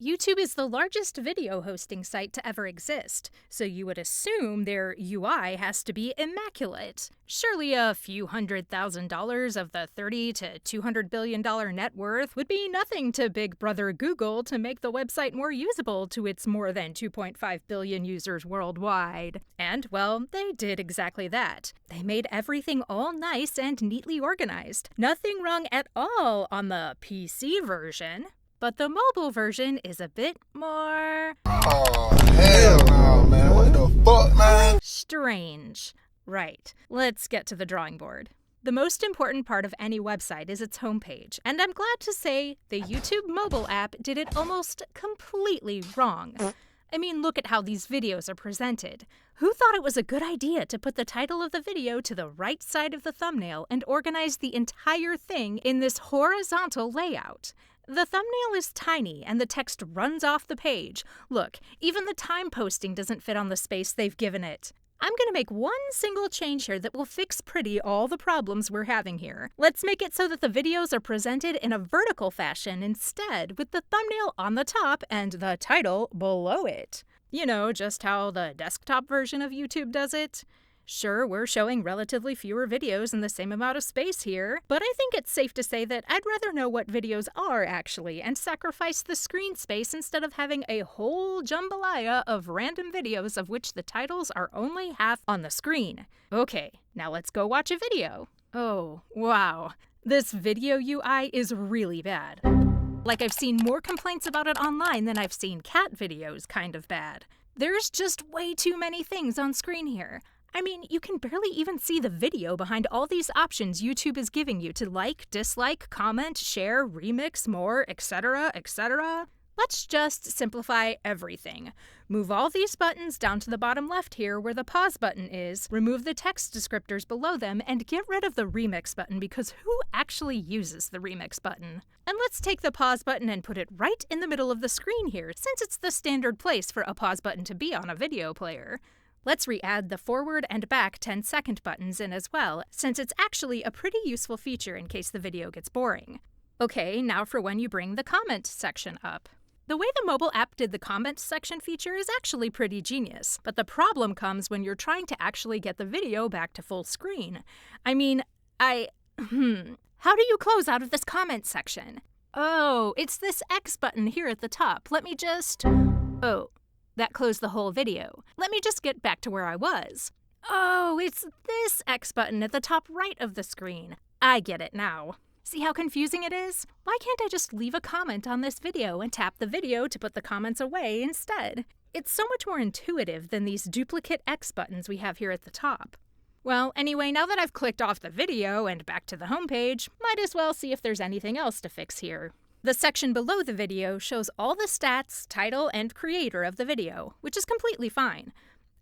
YouTube is the largest video hosting site to ever exist, so you would assume their UI has to be immaculate. Surely a few $100,000 of the $30 to $200 billion net worth would be nothing to Big Brother Google to make the website more usable to its more than 2.5 billion users worldwide. And, well, they did exactly that. They made everything all nice and neatly organized. Nothing wrong at all on the PC version. But the mobile version is a bit more... Oh, hell no, man. What the fuck, man? strange. Right, let's get to the drawing board. The most important part of any website is its homepage, and I'm glad to say the YouTube mobile app did it almost completely wrong. I mean, look at how these videos are presented. Who thought it was a good idea to put the title of the video to the right side of the thumbnail and organize the entire thing in this horizontal layout? The thumbnail is tiny and the text runs off the page. Look, even the time posting doesn't fit on the space they've given it. I'm gonna make one single change here that will fix pretty all the problems we're having here. Let's make it so that the videos are presented in a vertical fashion instead, with the thumbnail on the top and the title below it. You know, just how the desktop version of YouTube does it. Sure, we're showing relatively fewer videos in the same amount of space here, but I think it's safe to say that I'd rather know what videos are actually and sacrifice the screen space instead of having a whole jambalaya of random videos of which the titles are only half on the screen. Okay, now let's go watch a video. Oh, wow. This video UI is really bad. Like, I've seen more complaints about it online than I've seen cat videos kind of bad. There's just way too many things on screen here. I mean, you can barely even see the video behind all these options YouTube is giving you to like, dislike, comment, share, remix, more, etc., etc. Let's just simplify everything. Move all these buttons down to the bottom left here where the pause button is, remove the text descriptors below them, and get rid of the remix button because who actually uses the remix button? And let's take the pause button and put it right in the middle of the screen here, since it's the standard place for a pause button to be on a video player. Let's re-add the forward and back 10-second buttons in as well, since it's actually a pretty useful feature in case the video gets boring. Okay, now for when you bring the comment section up. The way the mobile app did the comment section feature is actually pretty genius, but the problem comes when you're trying to actually get the video back to full screen. I mean, how do you close out of this comment section? Oh, it's this X button here at the top. Let me just... Oh. That closed the whole video. Let me just get back to where I was. Oh, it's this X button at the top right of the screen. I get it now. See how confusing it is? Why can't I just leave a comment on this video and tap the video to put the comments away instead? It's so much more intuitive than these duplicate X buttons we have here at the top. Well, anyway, now that I've clicked off the video and back to the homepage, might as well see if there's anything else to fix here. The section below the video shows all the stats, title, and creator of the video, which is completely fine.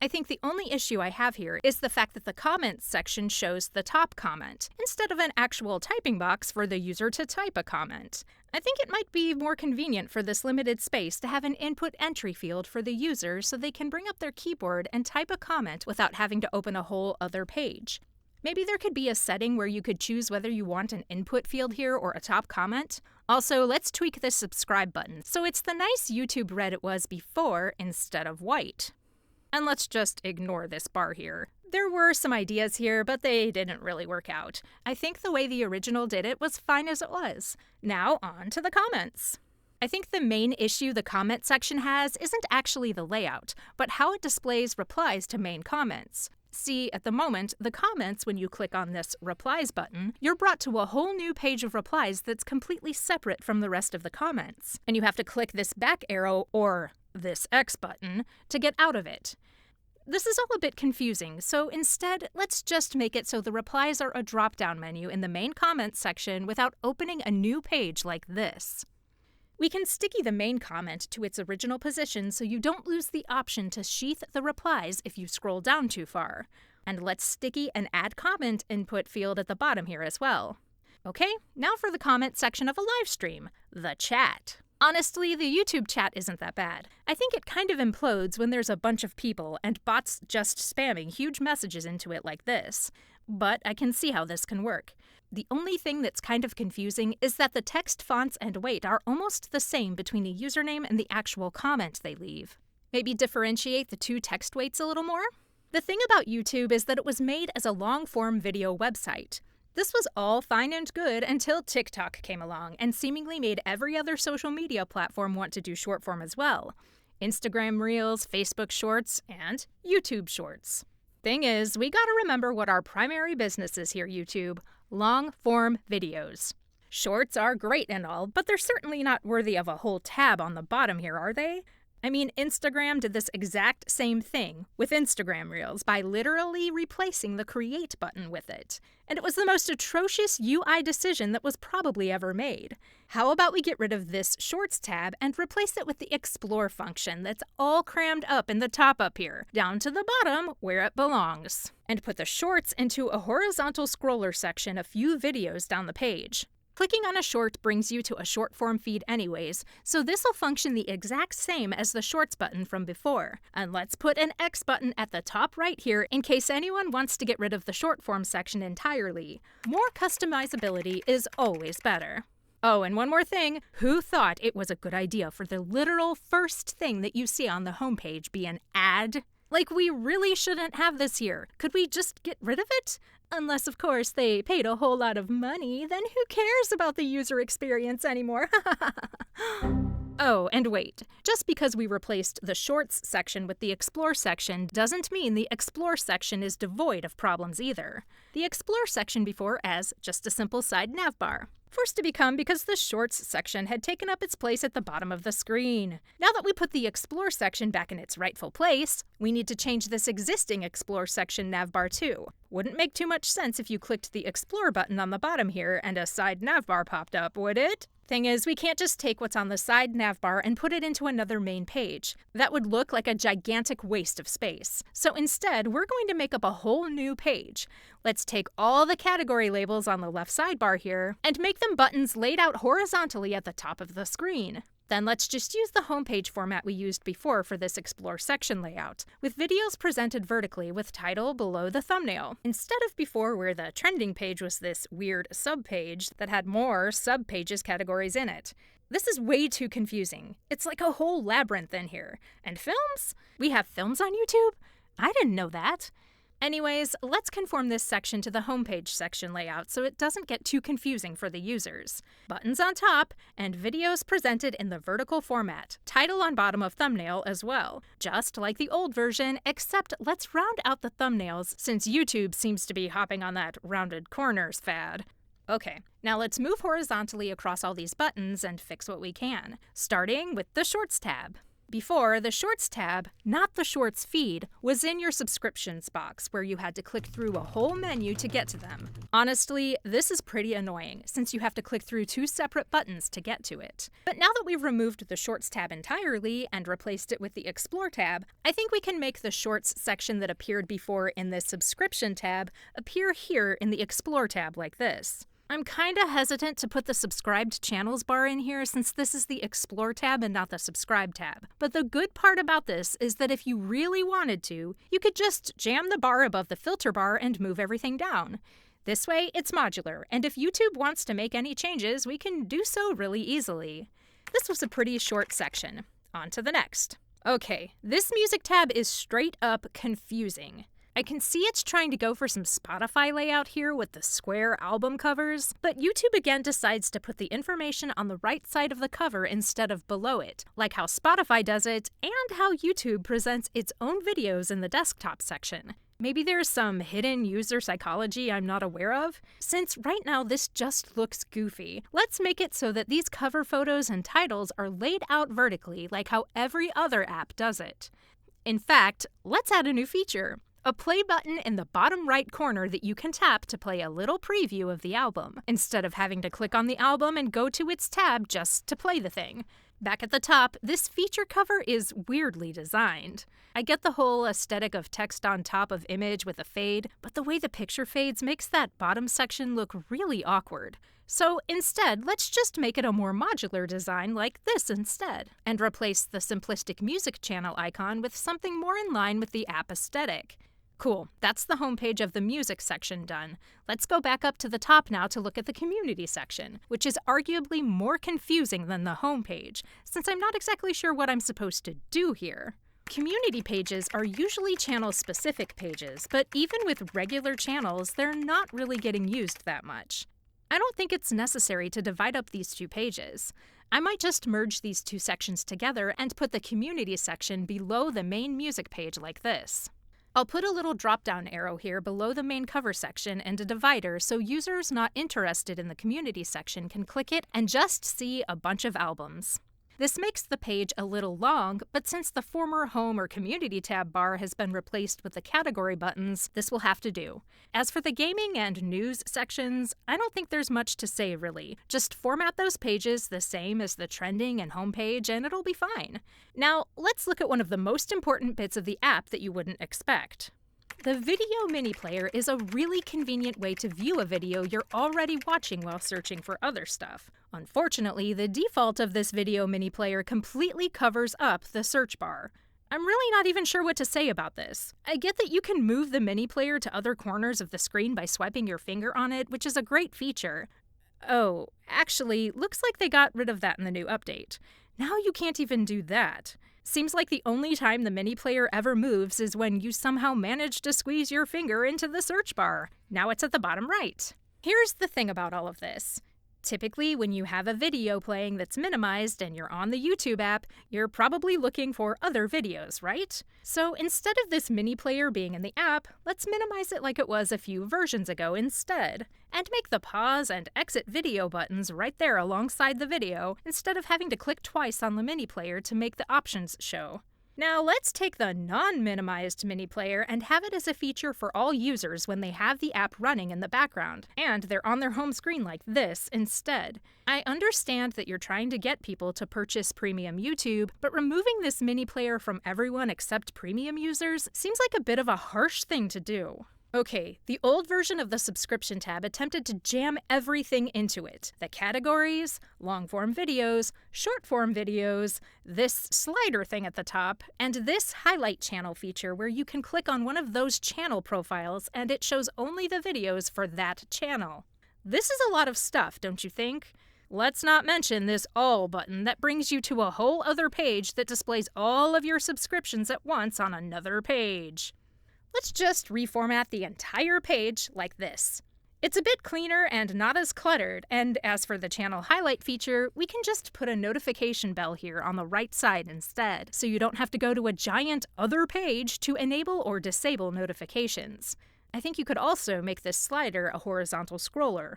I think the only issue I have here is the fact that the comments section shows the top comment, instead of an actual typing box for the user to type a comment. I think it might be more convenient for this limited space to have an input entry field for the user so they can bring up their keyboard and type a comment without having to open a whole other page. Maybe there could be a setting where you could choose whether you want an input field here or a top comment. Also, let's tweak the subscribe button so it's the nice YouTube red it was before instead of white. And let's just ignore this bar here. There were some ideas here, but they didn't really work out. I think the way the original did it was fine as it was. Now on to the comments. I think the main issue the comment section has isn't actually the layout, but how it displays replies to main comments. See, at the moment, the comments, when you click on this replies button, you're brought to a whole new page of replies that's completely separate from the rest of the comments. And you have to click this back arrow, or this X button, to get out of it. This is all a bit confusing, so instead, let's just make it so the replies are a drop-down menu in the main comments section without opening a new page like this. We can sticky the main comment to its original position so you don't lose the option to sheath the replies if you scroll down too far. And let's sticky an add comment input field at the bottom here as well. Okay, now for the comment section of a live stream, the chat. Honestly, the YouTube chat isn't that bad. I think it kind of implodes when there's a bunch of people and bots just spamming huge messages into it like this. But I can see how this can work. The only thing that's kind of confusing is that the text fonts and weight are almost the same between a username and the actual comment they leave. Maybe differentiate the two text weights a little more? The thing about YouTube is that it was made as a long-form video website. This was all fine and good until TikTok came along and seemingly made every other social media platform want to do short form as well. Instagram Reels, Facebook Shorts, and YouTube Shorts. Thing is, we gotta remember what our primary business is here, YouTube. Long-form videos. Shorts are great and all, but they're certainly not worthy of a whole tab on the bottom here, are they? I mean, Instagram did this exact same thing with Instagram Reels by literally replacing the Create button with it. And it was the most atrocious UI decision that was probably ever made. How about we get rid of this Shorts tab and replace it with the Explore function that's all crammed up in the top up here, down to the bottom where it belongs. And put the Shorts into a horizontal scroller section a few videos down the page. Clicking on a short brings you to a short form feed anyways, so this will function the exact same as the Shorts button from before. And let's put an X button at the top right here in case anyone wants to get rid of the short form section entirely. More customizability is always better. Oh, and one more thing, who thought it was a good idea for the literal first thing that you see on the homepage be an ad? Like, we really shouldn't have this here. Could we just get rid of it? Unless, of course, they paid a whole lot of money, then who cares about the user experience anymore? Oh, and wait. Just because we replaced the Shorts section with the Explore section doesn't mean the Explore section is devoid of problems either. The Explore section before as just a simple side navbar. Forced to become because the Shorts section had taken up its place at the bottom of the screen. Now that we put the Explore section back in its rightful place, we need to change this existing Explore section navbar too. Wouldn't make too much sense if you clicked the Explore button on the bottom here and a side navbar popped up, would it? Thing is, we can't just take what's on the side navbar and put it into another main page. That would look like a gigantic waste of space. So instead, we're going to make up a whole new page. Let's take all the category labels on the left sidebar here and make them buttons laid out horizontally at the top of the screen. Then let's just use the homepage format we used before for this Explore section layout, with videos presented vertically with title below the thumbnail, instead of before where the trending page was this weird subpage that had more subpages categories in it. This is way too confusing. It's like a whole labyrinth in here. And films? We have films on YouTube? I didn't know that. Anyways, let's conform this section to the homepage section layout so it doesn't get too confusing for the users. Buttons on top, and videos presented in the vertical format. Title on bottom of thumbnail as well. Just like the old version, except let's round out the thumbnails since YouTube seems to be hopping on that rounded corners fad. Okay, now let's move horizontally across all these buttons and fix what we can, starting with the Shorts tab. Before, the Shorts tab, not the Shorts feed, was in your subscriptions box where you had to click through a whole menu to get to them. Honestly, this is pretty annoying since you have to click through two separate buttons to get to it. But now that we've removed the Shorts tab entirely and replaced it with the Explore tab, I think we can make the Shorts section that appeared before in the subscription tab appear here in the Explore tab like this. I'm kinda hesitant to put the subscribed channels bar in here since this is the Explore tab and not the subscribe tab. But the good part about this is that if you really wanted to, you could just jam the bar above the filter bar and move everything down. This way, it's modular, and if YouTube wants to make any changes, we can do so really easily. This was a pretty short section. On to the next. Okay, this music tab is straight up confusing. I can see it's trying to go for some Spotify layout here with the square album covers, but YouTube again decides to put the information on the right side of the cover instead of below it, like how Spotify does it and how YouTube presents its own videos in the desktop section. Maybe there's some hidden user psychology I'm not aware of? Since right now this just looks goofy, let's make it so that these cover photos and titles are laid out vertically like how every other app does it. In fact, let's add a new feature. A play button in the bottom right corner that you can tap to play a little preview of the album, instead of having to click on the album and go to its tab just to play the thing. Back at the top, this feature cover is weirdly designed. I get the whole aesthetic of text on top of image with a fade, but the way the picture fades makes that bottom section look really awkward. So instead, let's just make it a more modular design like this instead, and replace the simplistic music channel icon with something more in line with the app aesthetic. Cool, that's the homepage of the music section done. Let's go back up to the top now to look at the community section, which is arguably more confusing than the homepage, since I'm not exactly sure what I'm supposed to do here. Community pages are usually channel-specific pages, but even with regular channels, they're not really getting used that much. I don't think it's necessary to divide up these two pages. I might just merge these two sections together and put the community section below the main music page like this. I'll put a little drop-down arrow here below the main cover section and a divider so users not interested in the community section can click it and just see a bunch of albums. This makes the page a little long, but since the former Home or Community tab bar has been replaced with the category buttons, this will have to do. As for the gaming and news sections, I don't think there's much to say really. Just format those pages the same as the trending and homepage and it'll be fine. Now, let's look at one of the most important bits of the app that you wouldn't expect. The Video Mini Player is a really convenient way to view a video you're already watching while searching for other stuff. Unfortunately, the default of this Video Mini Player completely covers up the search bar. I'm really not even sure what to say about this. I get that you can move the Mini Player to other corners of the screen by swiping your finger on it, which is a great feature. Oh, actually, looks like they got rid of that in the new update. Now you can't even do that. Seems like the only time the mini player ever moves is when you somehow manage to squeeze your finger into the search bar. Now it's at the bottom right. Here's the thing about all of this. Typically, when you have a video playing that's minimized and you're on the YouTube app, you're probably looking for other videos, right? So instead of this mini player being in the app, let's minimize it like it was a few versions ago instead. And make the pause and exit video buttons right there alongside the video, instead of having to click twice on the mini player to make the options show. Now let's take the non-minimized mini player and have it as a feature for all users when they have the app running in the background, and they're on their home screen like this instead. I understand that you're trying to get people to purchase premium YouTube, but removing this mini player from everyone except premium users seems like a bit of a harsh thing to do. Okay, the old version of the subscription tab attempted to jam everything into it. The categories, long-form videos, short-form videos, this slider thing at the top, and this highlight channel feature where you can click on one of those channel profiles and it shows only the videos for that channel. This is a lot of stuff, don't you think? Let's not mention this All button that brings you to a whole other page that displays all of your subscriptions at once on another page. Let's just reformat the entire page like this. It's a bit cleaner and not as cluttered, and as for the channel highlight feature, we can just put a notification bell here on the right side instead, so you don't have to go to a giant other page to enable or disable notifications. I think you could also make this slider a horizontal scroller.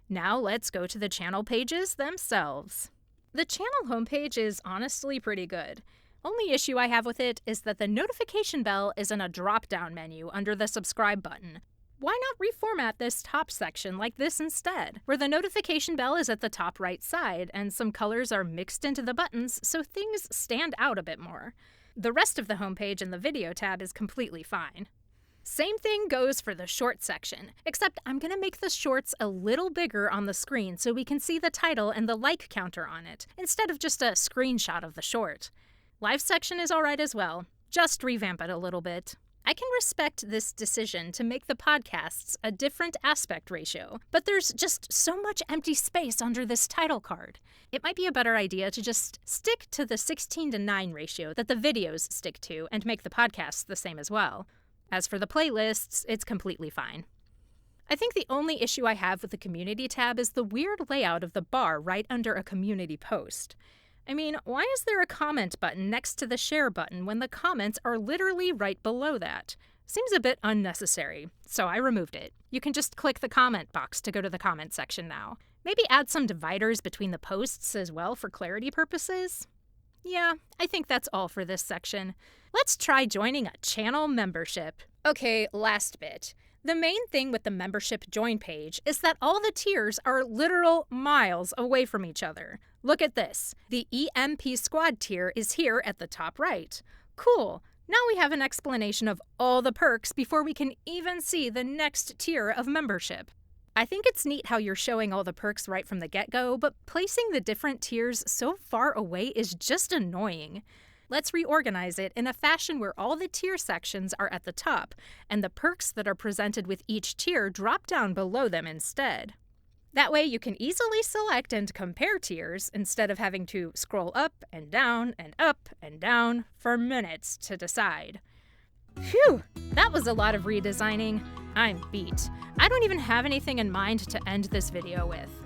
Now let's go to the channel pages themselves. The channel homepage is honestly pretty good. Only issue I have with it is that the notification bell is in a drop-down menu under the subscribe button. Why not reformat this top section like this instead, where the notification bell is at the top right side and some colors are mixed into the buttons so things stand out a bit more. The rest of the homepage in the video tab is completely fine. Same thing goes for the short section, except I'm going to make the shorts a little bigger on the screen so we can see the title and the like counter on it, instead of just a screenshot of the short. Live section is alright as well, just revamp it a little bit. I can respect this decision to make the podcasts a different aspect ratio, but there's just so much empty space under this title card. It might be a better idea to just stick to the 16:9 ratio that the videos stick to and make the podcasts the same as well. As for the playlists, it's completely fine. I think the only issue I have with the community tab is the weird layout of the bar right under a community post. I mean, why is there a comment button next to the share button when the comments are literally right below that? Seems a bit unnecessary, so I removed it. You can just click the comment box to go to the comment section now. Maybe add some dividers between the posts as well for clarity purposes? Yeah, I think that's all for this section. Let's try joining a channel membership. Okay, last bit. The main thing with the membership join page is that all the tiers are literal miles away from each other. Look at this. The EMP Squad tier is here at the top right. Cool. Now we have an explanation of all the perks before we can even see the next tier of membership. I think it's neat how you're showing all the perks right from the get-go, but placing the different tiers so far away is just annoying. Let's reorganize it in a fashion where all the tier sections are at the top, and the perks that are presented with each tier drop down below them instead. That way you can easily select and compare tiers instead of having to scroll up and down and up and down for minutes to decide. Phew, that was a lot of redesigning. I'm beat. I don't even have anything in mind to end this video with.